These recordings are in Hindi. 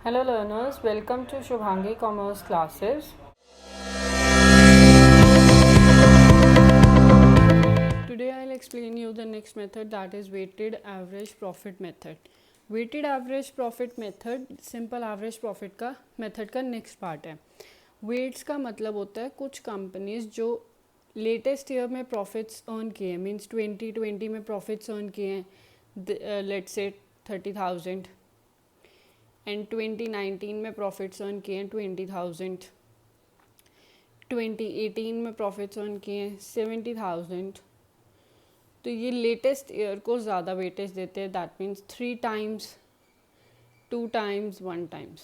Hello learners, welcome to Shubhangi Commerce classes. Today I'll explain you the next method, that is weighted average profit method. Weighted average profit method simple average profit का method का next part है. Weights का मतलब होता है कुछ companies जो लेटेस्ट ईयर में प्रॉफिट्स अर्न किए हैं, मीन्स 2020 में प्रॉफिट्स अर्न किए हैं, लेट्स से 30,000, एंड 2019 में प्रॉफिट्स अर्न किए हैं 20,000, 2018 में प्रॉफिट्स अर्न किए हैं 70,000. तो ये लेटेस्ट ईयर को ज़्यादा वेटेज देते हैं, that means 3 times, 2 times, 1 times.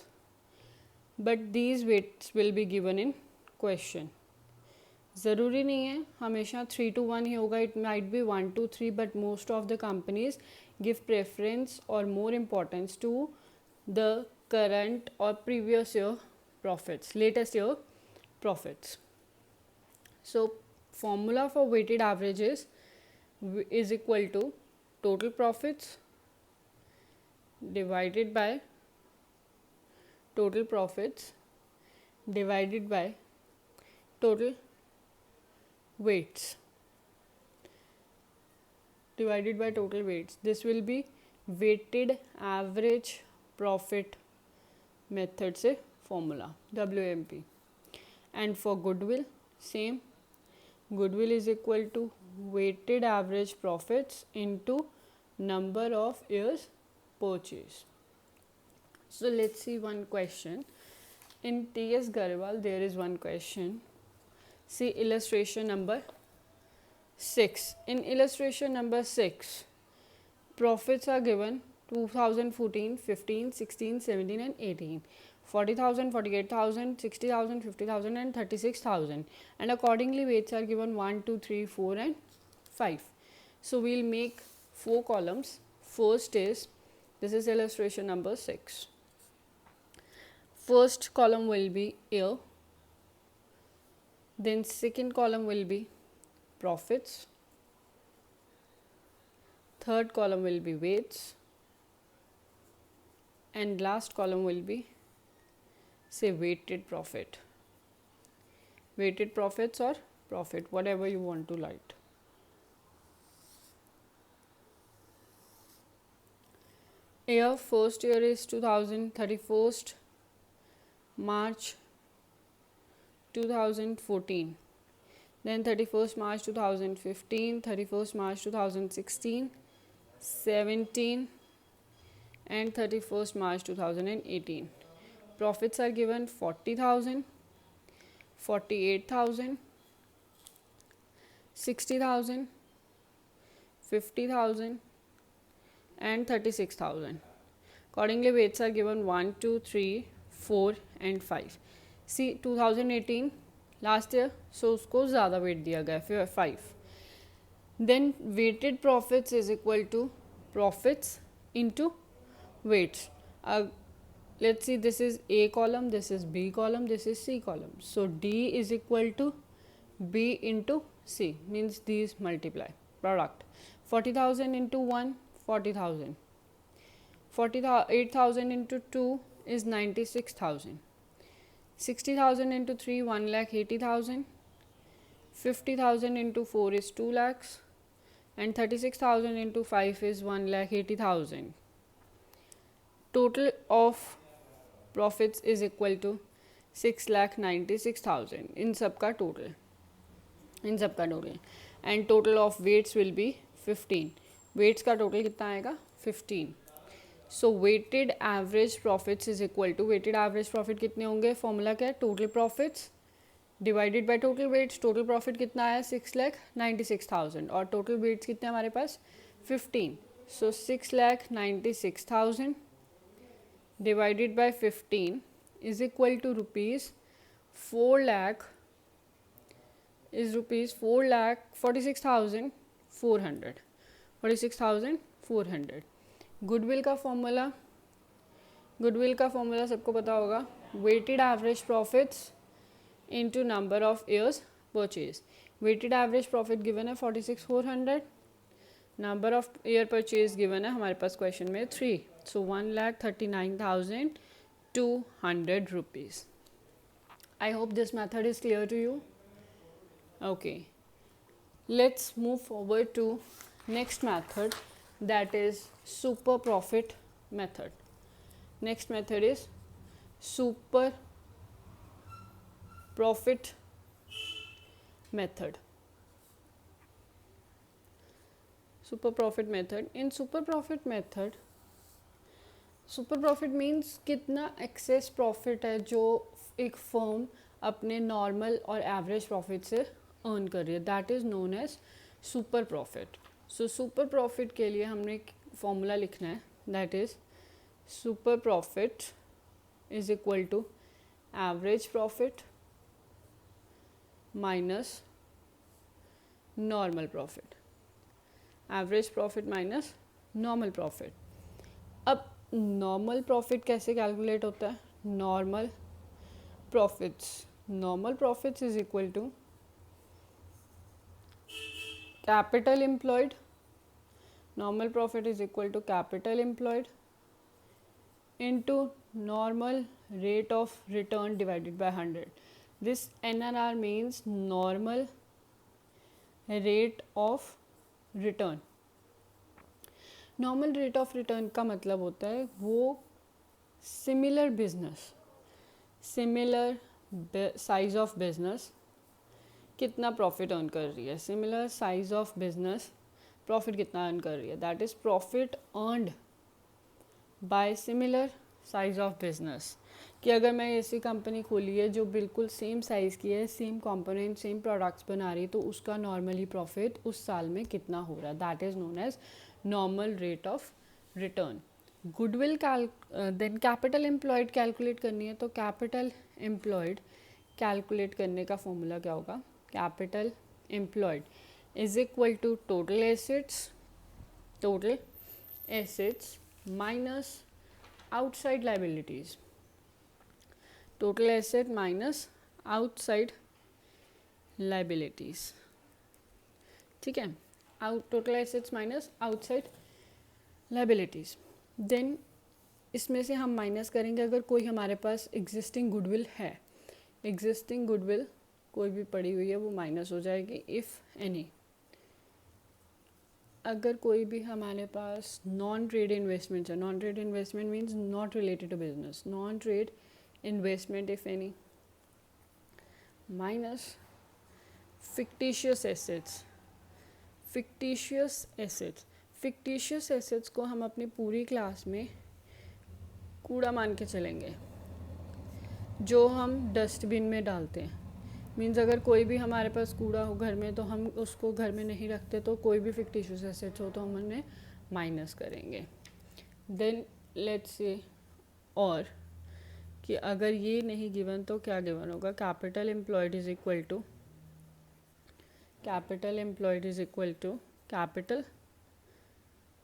But these weights will be given in question. ज़रूरी नहीं है हमेशा 3 to 1 ही होगा, it might be 1 to 3, but most of the companies give preference और more importance to the current or previous year profits, latest year profits. So formula for weighted averages is equal to total profits divided by total profits divided by total weights divided by total weights. This will be weighted average profit method से formula WMP. And for goodwill same, goodwill is equal to weighted average profits into number of years purchase. So let's see one question. In TS Garwal there is one question. See illustration number 6. In illustration number 6, profits are given 2014, 15, 16, 17 and 18. 40,000, 48,000, 60,000, 50,000 and 36,000. And accordingly weights are given 1, 2, 3, 4 and 5. So we'll make 4 columns. First is, this is illustration number 6. First column will be year. Then second column will be profits. Third column will be weights. And last column will be, say, weighted profit. Weighted profits or profit, whatever you want to write. Year, first year is 31st March 2014. Then 31st March 2015, 31st March 2016, 17 and 31st March 2018. Profits are given 40,000, 48,000, 60,000, 50,000 and 36,000. Accordingly weights are given 1, 2, 3, 4 and 5. See 2018 last year, so उसको ज़्यादा weight दिया गया फिर 5. Then weighted profits is equal to profits into weights. Let's see, this is A column, this is B column, this is C column. So D is equal to B into C, means these multiply. Product 40,000 into 1, 40,000. 48,000 into 2 is 96,000. 60,000 into 3, 1,80,000. 50,000 into 4 is 2 lakhs. And 36,000 into 5 is 1,80,000. Total of profits is equal to 6,96,000 in सबका total. And total of weights will be 15. Weights का total कितना आएगा 15. So weighted average profits is equal to, weighted average profit कितने होंगे, formula क्या है, total profits divided by total weights. Total profit कितना आया 6,96,000 और total weights कितने हमारे पास 15. So 6,96,000 divided by 15 is equal to rupees 4,46,400. 46,400. Goodwill का फॉर्मूला सबको पता होगा, weighted average profits into number of years purchase. Weighted average profit given है 46,400, number of year purchase given है हमारे पास क्वेश्चन में 3. So 1,39,000 200 rupees. I hope this method is clear to you. Okay, let's move forward to next method, that is super profit method. Next method is super profit method. Super profit method. In super profit method, super profit means कितना एक्सेस प्रॉफिट है जो एक फर्म अपने नॉर्मल और एवरेज प्रॉफिट से अर्न कर रही है, that is known as super profit. So super profit के लिए हमने एक फॉर्मूला लिखना है, that is super profit is equal to average profit minus normal profit. Average profit minus normal profit. अब नॉर्मल प्रॉफिट कैसे कैलकुलेट होता है? Normal profits is equal to capital employed. Normal profit is equal to capital employed into normal rate of return divided by 100. This NRR means normal rate of return. Normal rate of return का मतलब होता है वो similar business, similar size of business कितना प्रॉफिट अर्न कर रही है, similar size of business profit कितना अर्न कर रही है, that is profit earned bye similar size of business. कि अगर मैं ऐसी कंपनी खोली है जो बिल्कुल सेम साइज़ की है, सेम कंपोनेंट सेम प्रोडक्ट्स बना रही है, तो उसका नॉर्मली प्रॉफिट उस साल में कितना हो रहा है, that is known as normal rate of return. Goodwill then capital employed calculate करनी है, तो कैपिटल एम्प्लॉयड कैलकुलेट करने का फॉर्मूला क्या होगा? Capital employed is equal to total assets minus outside liabilities. Total asset minus outside liabilities. ठीक है, total assets minus outside liabilities. Then इसमें से हम माइनस करेंगे अगर कोई हमारे पास एग्जिस्टिंग गुडविल है. एग्जिस्टिंग गुडविल कोई भी पड़ी हुई है वो माइनस हो जाएगी इफ़ एनी. अगर कोई भी हमारे पास नॉन ट्रेड इन्वेस्टमेंट है, non trade investment means not related to business, non trade investment if any, minus fictitious assets. Fictitious assets को हम अपनी पूरी क्लास में कूड़ा मान के चलेंगे जो हम डस्टबिन में डालते हैं. मीन्स अगर कोई भी हमारे पास कूड़ा हो घर में तो हम उसको घर में नहीं रखते, तो कोई भी फिक्टिशियस एसेट्स हो तो हम उन्हें माइनस करेंगे. देन लेट्स से और कि अगर ये नहीं गिवन तो क्या गिवन होगा? Capital employed is equal to capital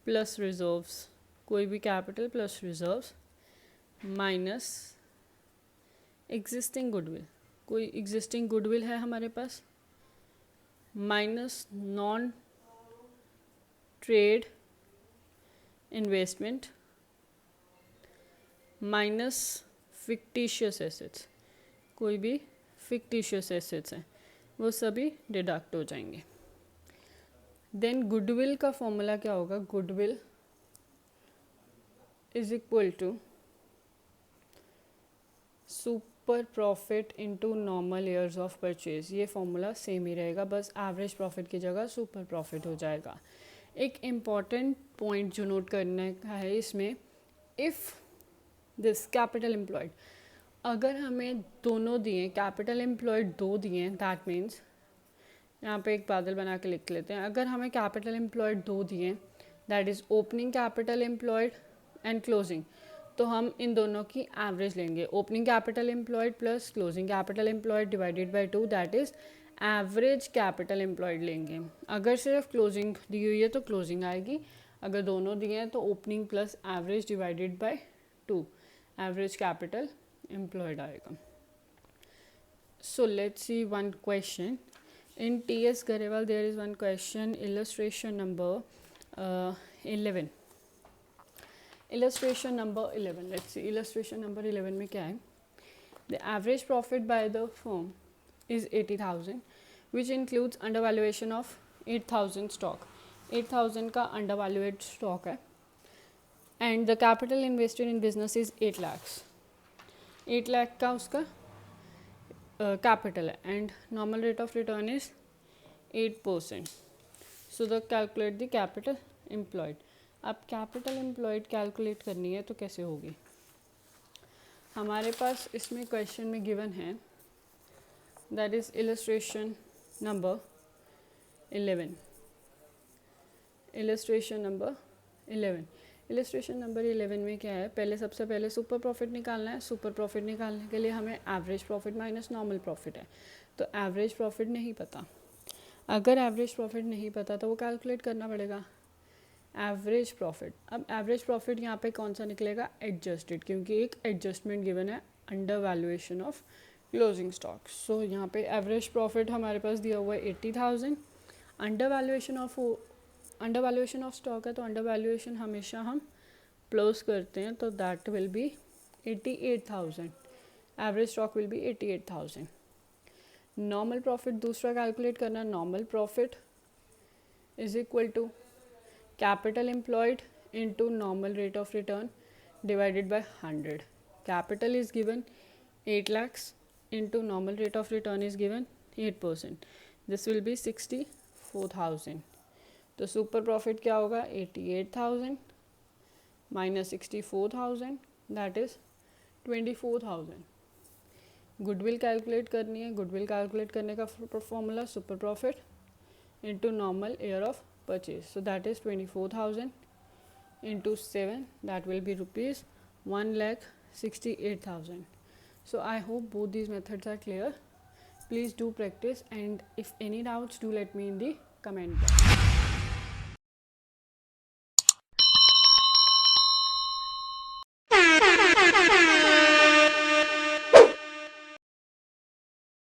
plus reserves. कोई भी capital plus reserves minus existing goodwill. कोई एग्जिस्टिंग गुडविल है हमारे पास, minus non trade investment minus fictitious assets. कोई भी फिक्टिशियस एसेट्स हैं वो सभी डिडक्ट हो जाएंगे. देन गुडविल का फॉर्मूला क्या होगा? Goodwill is equal to super profit into normal years of purchase. ये फॉर्मूला सेम ही रहेगा, बस एवरेज प्रॉफिट की जगह सुपर प्रॉफिट हो जाएगा. एक इम्पॉर्टेंट पॉइंट जो नोट करने का है इसमें, इफ़ दिस कैपिटल एम्प्लॉयड, अगर हमें दोनों दिए, कैपिटल एम्प्लॉयड 2 दिए, दैट मीन्स यहाँ पे एक बादल बना के लिख लेते हैं. अगर हमें कैपिटल एम्प्लॉयड 2 दिए, that is opening capital employed and closing, तो हम इन दोनों की एवरेज लेंगे. Opening capital employed plus closing capital employed divided by 2, that is average capital employed लेंगे. अगर सिर्फ क्लोजिंग दी हुई है तो क्लोजिंग आएगी, अगर दोनों दिए हैं तो opening plus average divided by 2, average capital employed आएगा. So let's see one question. In T.S. Garewal there is one question, illustration number 11. illustration number 11, let's see illustration number 11 में क्या है. The average profit by the firm is 80,000 which includes undervaluation of 8,000 stock. 8,000 का undervalued stock है and the capital invested in business is 8 lakhs. 8 lakh का उसका capital है and normal rate of return is 8%. So the calculate the capital employed. अब capital employed calculate करनी है तो कैसे होगी. हमारे पास इसमें क्वेश्चन में गिवन है that is illustration number 11. illustration number 11. illustration number 11 में क्या है, पहले सबसे पहले सुपर प्रॉफिट निकालना है. सुपर प्रॉफिट निकालने के लिए हमें average profit minus normal profit है, तो एवरेज प्रॉफिट नहीं पता. अगर एवरेज प्रॉफिट नहीं पता तो वो कैलकुलेट करना पड़ेगा एवरेज प्रॉफिट. अब एवरेज प्रॉफिट यहाँ पे कौन सा निकलेगा, एडजस्टेड, क्योंकि एक एडजस्टमेंट गिवन है under valuation of closing stock. So यहाँ पे एवरेज प्रॉफिट हमारे पास दिया हुआ है 80,000. अंडर वैल्यूएशन ऑफ स्टॉक है तो अंडर वैल्यूएशन हमेशा हम क्लोज करते हैं, तो that will be 88,000. Average stock will be 88,000. Normal profit दूसरा कैलकुलेट करना. Normal profit is equal to capital employed into normal rate of return divided by 100. Capital is given 8 lakhs into normal rate of return is given 8%. This will be 64,000. तो सुपर प्रॉफिट क्या होगा, 88,000 minus 64,000 that is 24,000. Goodwill calculate करनी है. गुडविल कैलकुलेट करने का formula super profit into normal year of purchase. So that is 24,000 into 7, that will be rupees 1,68,000. So I hope both these methods are clear. Please do practice, and if any doubts, do let me in the comment box.